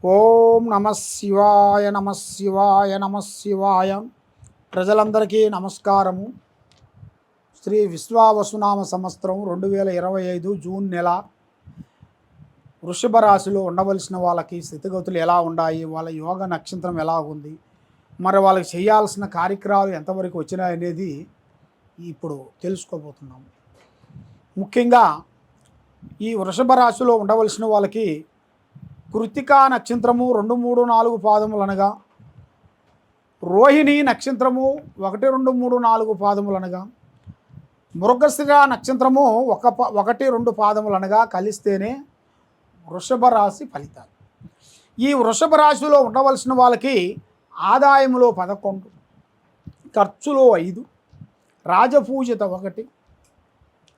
ఓం నమ శివాయ నమ శివాయ నమ శివాయ. ప్రజలందరికీ నమస్కారము. శ్రీ విశ్వావసునామ సంవత్సరం 2025 జూన్ నెల వృషభ రాశిలో ఉండవలసిన వాళ్ళకి స్థితిగతులు ఎలా ఉన్నాయి, వాళ్ళ యోగ నక్షత్రం ఎలా ఉంది, మరి వాళ్ళకి చేయాల్సిన కార్యక్రమాలు ఎంతవరకు వచ్చినాయనేది ఇప్పుడు తెలుసుకోబోతున్నాము. ముఖ్యంగా ఈ వృషభ రాశిలో ఉండవలసిన వాళ్ళకి కృత్తికా నక్షత్రము 2, 3, 4 పాదములు అనగా, రోహిణి నక్షత్రము 1, 2, 3, 4 పాదములు అనగా, మృగశిర నక్షత్రము 1, 2 పాదములు అనగా కలిస్తేనే వృషభ రాశి ఫలితాలు. ఈ వృషభ రాశిలో ఉండవలసిన వాళ్ళకి ఆదాయములో 11, ఖర్చులో 5, రాజపూజిత 1,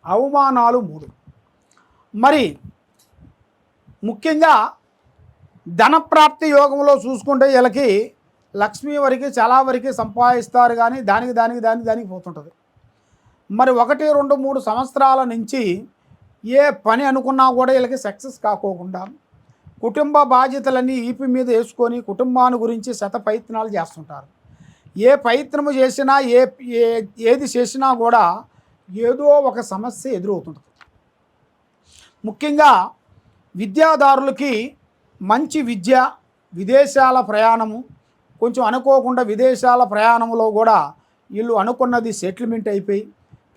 అవమానాలు 3. మరి ముఖ్యంగా ధనప్రాప్తి యోగంలో చూసుకుంటే వీళ్ళకి లక్ష్మీ వరకు చాలా వరకు సంపాదిస్తారు, కానీ దానికి పోతుంటుంది. మరి 1, 2, 3 సంవత్సరాల నుంచి ఏ పని అనుకున్నా కూడా వీళ్ళకి సక్సెస్ కాకోకుండా కుటుంబ బాధ్యతలన్నీ ఈపి మీద వేసుకొని కుటుంబాన్ని గురించి ప్రయత్నాలు చేస్తుంటారు. ఏ ప్రయత్నము చేసినా ఏది చేసినా కూడా ఏదో ఒక సమస్య ఎదురవుతుంటుంది. ముఖ్యంగా విద్యాదారులకి మంచి విద్య, విదేశాల ప్రయాణము, కొంచెం అనుకోకుండా విదేశాల ప్రయాణంలో కూడా వీళ్ళు అనుకున్నది సెటిల్మెంట్ అయిపోయి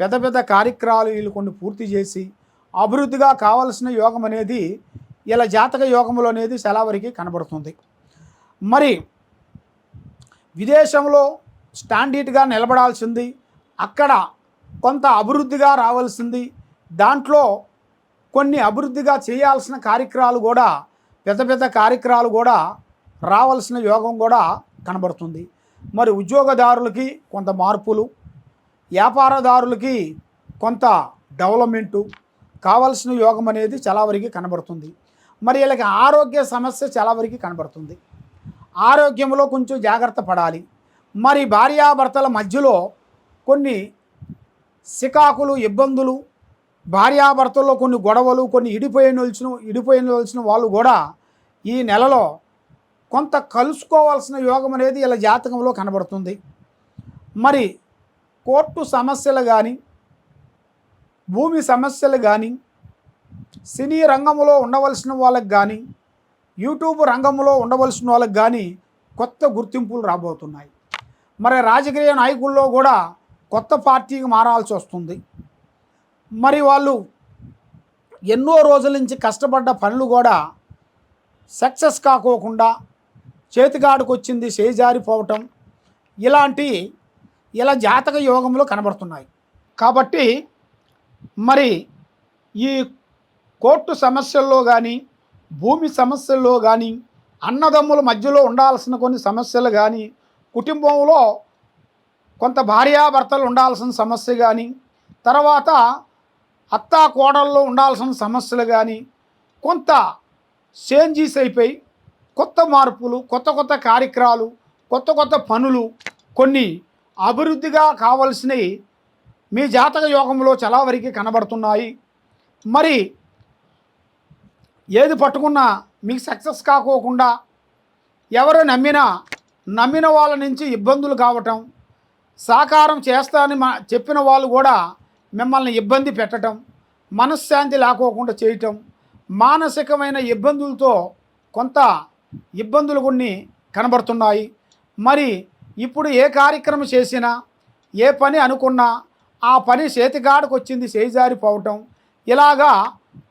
పెద్ద పెద్ద కార్యక్రమాలు వీళ్ళు కొన్ని పూర్తి చేసి అభివృద్ధిగా కావాల్సిన యోగం అనేది ఇలా జాతక యోగములు అనేది చాలా వరకు కనబడుతుంది. మరి విదేశంలో స్టాండర్డ్గా నిలబడాల్సింది, అక్కడ కొంత అభివృద్ధిగా రావాల్సింది, దాంట్లో కొన్ని అభివృద్ధిగా చేయాల్సిన కార్యక్రమాలు కూడా పెద్ద పెద్ద కార్యక్రమాలు కూడా రావాల్సిన యోగం కూడా కనబడుతుంది. మరి ఉద్యోగదారులకి కొంత మార్పులు, వ్యాపారదారులకి కొంత డెవలప్మెంటు కావాల్సిన యోగం అనేది చాలా వరకు కనబడుతుంది. మరి వీళ్ళకి ఆరోగ్య సమస్య చాలా వరకు కనబడుతుంది. ఆరోగ్యంలో కొంచెం జాగ్రత్త పడాలి. మరి భార్యాభర్తల మధ్యలో కొన్ని సికాకులు, ఇబ్బందులు, భార్యాభర్తల్లో కొన్ని గొడవలు, కొన్ని ఇడిపోయినవలసిన వాళ్ళు కూడా ఈ నెలలో కొంత కలుసుకోవాల్సిన యోగం అనేది ఇలా జాతకంలో కనబడుతుంది. మరి కోర్టు సమస్యలు కానీ, భూమి సమస్యలు కానీ, సినీ రంగంలో ఉండవలసిన వాళ్ళకి కానీ, యూట్యూబ్ రంగంలో ఉండవలసిన వాళ్ళకి కానీ కొత్త గుర్తింపులు రాబోతున్నాయి. మరి రాజకీయ నాయకుల్లో కూడా కొత్త పార్టీకి మారాల్సి వస్తుంది. మరి వాళ్ళు ఎన్నో రోజుల నుంచి కష్టపడ్డ పనులు కూడా సక్సెస్ కాకోకుండా చేతికాడికి వచ్చింది చేజారిపోవటం, ఇలా జాతక యోగంలో కనబడుతున్నాయి. కాబట్టి మరి ఈ కోర్టు సమస్యల్లో కానీ, భూమి సమస్యల్లో కానీ, అన్నదమ్ముల మధ్యలో ఉండాల్సిన కొన్ని సమస్యలు కానీ, కుటుంబంలో కొంత భార్యాభర్తలు ఉండాల్సిన సమస్య కానీ, తర్వాత అత్తా కోడల్లో ఉండాల్సిన సమస్యలు కానీ కొంత చేంజెస్ అయిపోయి కొత్త మార్పులు, కొత్త కార్యక్రమాలు, కొత్త పనులు, కొన్ని అభివృద్ధిగా కావలసినవి మీ జాతక యోగంలో చాలా వరకు కనబడుతున్నాయి. మరి ఏది పట్టుకున్నా మీకు సక్సెస్ కాకోకుండా ఎవరు నమ్మిన వాళ్ళ నుంచి ఇబ్బందులు కావటం, సాకారం చేస్తానని చెప్పిన వాళ్ళు కూడా మిమ్మల్ని ఇబ్బంది పెట్టడం, మనశ్శాంతి లేకోకుండా చేయటం, మానసికమైన ఇబ్బందులతో కొంత ఇబ్బందులు కొన్ని కనబడుతున్నాయి. మరి ఇప్పుడు ఏ కార్యక్రమం చేసినా, ఏ పని అనుకున్నా ఆ పని చేతికాడికి వచ్చింది చేజారిపోవటం, ఇలాగా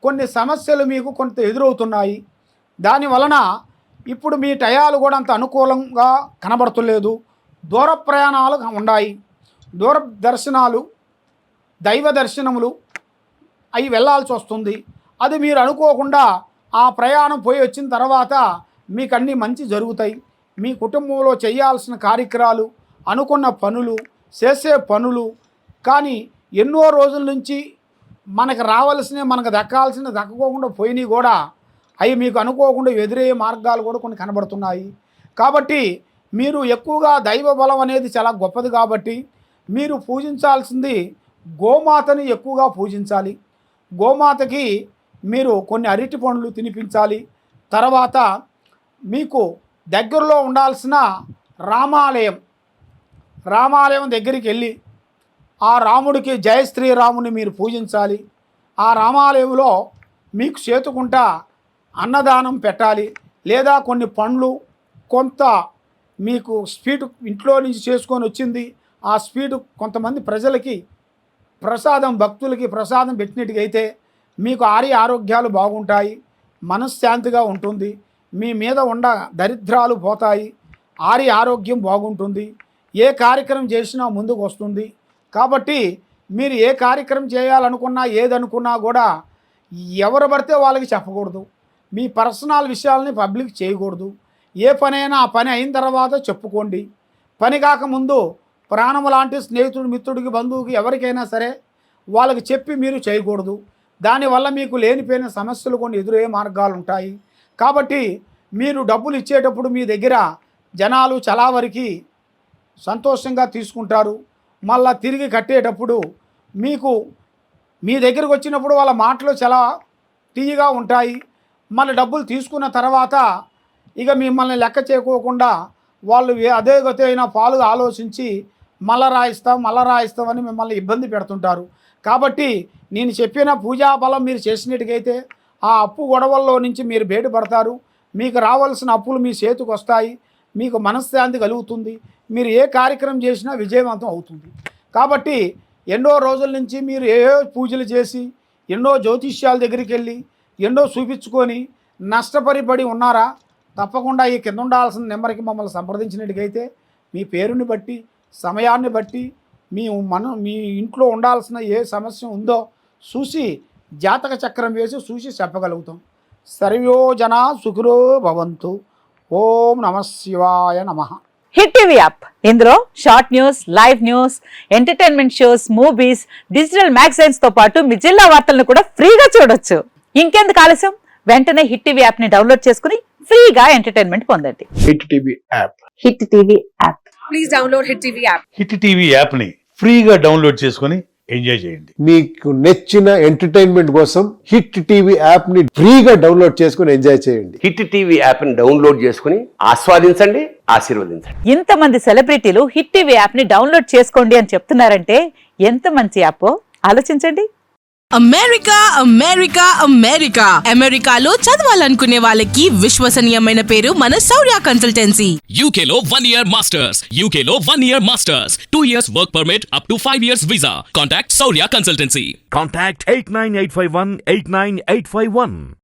కొన్ని సమస్యలు మీకు కొంత ఎదురవుతున్నాయి. దానివలన ఇప్పుడు మీ టయాలు కూడా అంత అనుకూలంగా కనబడతలేదు. దూర ప్రయాణాలు ఉన్నాయి, దూర దర్శనాలు, దైవ దర్శనములు అవి వెళ్ళాల్సి వస్తుంది. అది మీరు అనుకోకుండా ఆ ప్రయాణం పోయి వచ్చిన తర్వాత మీకు అన్నీ మంచి జరుగుతాయి. మీ కుటుంబంలో చేయాల్సిన కార్యక్రమాలు, అనుకున్న పనులు, చేసే పనులు కానీ ఎన్నో రోజుల నుంచి మనకు రావాల్సినవి, మనకు దక్కోకుండా పోయినవి కూడా అవి మీకు అనుకోకుండా ఎదురయ్యే మార్గాలు కూడా కొన్ని కనబడుతున్నాయి. కాబట్టి మీరు ఎక్కువగా దైవ బలం అనేది చాలా గొప్పది. కాబట్టి మీరు పూజించాల్సింది గోమాతని ఎక్కువగా పూజించాలి. గోమాతకి మీరు కొన్ని అరటి పండ్లు తినిపించాలి. తర్వాత మీకు దగ్గరలో ఉండాల్సిన రామాలయం దగ్గరికి వెళ్ళి ఆ రాముడికి జయ శ్రీరాముని మీరు పూజించాలి. ఆ రామాలయంలో మీకు చేతుకుంటా అన్నదానం పెట్టాలి, లేదా కొన్ని పండ్లు, కొంత మీకు స్వీట్ ఇంట్లో నుంచి చేసుకొని వచ్చింది ఆ స్వీట్ కొంతమంది ప్రజలకి ప్రసాదం, భక్తులకి ప్రసాదం పెట్టినట్టుగా అయితే మీకు ఆరోగ్యాలు బాగుంటాయి, మనశ్శాంతిగా ఉంటుంది, మీ మీద ఉన్న దరిద్రాలు పోతాయి, ఆరోగ్యం బాగుంటుంది, ఏ కార్యక్రమం చేసినా ముందుకు వస్తుంది. కాబట్టి మీరు ఏ కార్యక్రమం చేయాలనుకున్నా ఏదనుకున్నా కూడా ఎవరు పడితే వాళ్ళకి చెప్పకూడదు. మీ పర్సనల్ విషయాలని పబ్లిక్ చేయకూడదు. ఏ పనైనా ఆ పని అయిన తర్వాత చెప్పుకోండి. పని కాకముందు ప్రాణం లాంటి స్నేహితుడు, మిత్రుడికి, బంధువుకి ఎవరికైనా సరే వాళ్ళకి చెప్పి మీరు చేయకూడదు. దానివల్ల మీకు లేనిపోయిన సమస్యలు కొన్ని ఎదురయ్యే మార్గాలు ఉంటాయి. కాబట్టి మీరు డబ్బులు ఇచ్చేటప్పుడు మీ దగ్గర జనాలు చాలా వరకు సంతోషంగా తీసుకుంటారు. మళ్ళా తిరిగి కట్టేటప్పుడు మీకు మీ దగ్గరికి వచ్చినప్పుడు వాళ్ళ మాటలు చాలా తీయగా ఉంటాయి. మళ్ళీ డబ్బులు తీసుకున్న తర్వాత ఇక మిమ్మల్ని లెక్క చేయకోకుండా వాళ్ళు అదే గతి అయినా పాలు ఆలోచించి మళ్ళా రాయిస్తామని మిమ్మల్ని ఇబ్బంది పెడుతుంటారు. కాబట్టి నేను చెప్పిన పూజా బలం మీరు చేసినట్టుగైతే ఆ అప్పు గొడవల్లో నుంచి మీరు బయటపడతారు. మీకు రావాల్సిన అప్పులు మీ చేతికి వస్తాయి, మీకు మనశ్శాంతి కలుగుతుంది, మీరు ఏ కార్యక్రమం చేసినా విజయవంతం అవుతుంది. కాబట్టి ఎన్నో రోజుల నుంచి మీరు ఏ పూజలు చేసి ఎన్నో జ్యోతిష్యాల దగ్గరికి వెళ్ళి ఎన్నో చూపించుకొని నష్టపడి ఉన్నారా? తప్పకుండా ఈ కింద ఉండాల్సిన నెంబర్కి మమ్మల్ని సంప్రదించినట్టుగైతే మీ పేరుని బట్టి, సమయాన్ని బట్టి, మీ ఇంట్లో ఉండాల్సిన ఏ సమస్య ఉందో చూసి జాతక చక్రం వేసి చూసి చెప్పగలుగుతాం. సర్వో జనా సుఖినో భవంతు. ఓం నమః శివాయ నమః. హిట్ టీవీ యాప్, ఇందులో short news, live news, entertainment shows, movies, digital magazines తో పాటు మీ జిల్లా వార్తలను కూడా ఫ్రీగా చూడొచ్చు. ఇంకెందుకు ఆలస్యం, వెంటనే హిట్ టీవీ యాప్ ని డౌన్లోడ్ చేసుకుని ఫ్రీగా ఎంటర్టైన్మెంట్ పొందండి. Hit TV app. Hit TV app. Please download hit TV app. Hit TV app ని ఫ్రీగా డౌన్లోడ్ చేసుకుని ఎంజాయ్ చేయండి. మీకు నచ్చిన ఎంటర్టైన్మెంట్ కోసం హిట్ టీవీ యాప్ ని ఫ్రీగా డౌన్లోడ్ చేసుకుని ఎంజాయ్ చేయండి. హిట్ టీవీ యాప్ ని డౌన్లోడ్ చేసుకుని ఆస్వాదించండి, ఆశీర్వదించండి. ఇంతమంది సెలబ్రిటీలు హిట్ టీవీ యాప్ ని డౌన్లోడ్ చేసుకోండి అని చెప్తున్నారంటే ఎంత మంచి యాప్ ఆలోచించండి. అమెరికా అమెరికాలో చదవాలనుకునే వాళ్ళకి విశ్వసనీయమైన పేరు మన శౌర్య కన్సల్టెన్సీ. UK లో 1 year masters, UK లో 1 year masters, 2 years work permit up to 5 years visa. Contact Saurya Consultancy. Contact 89851 89851.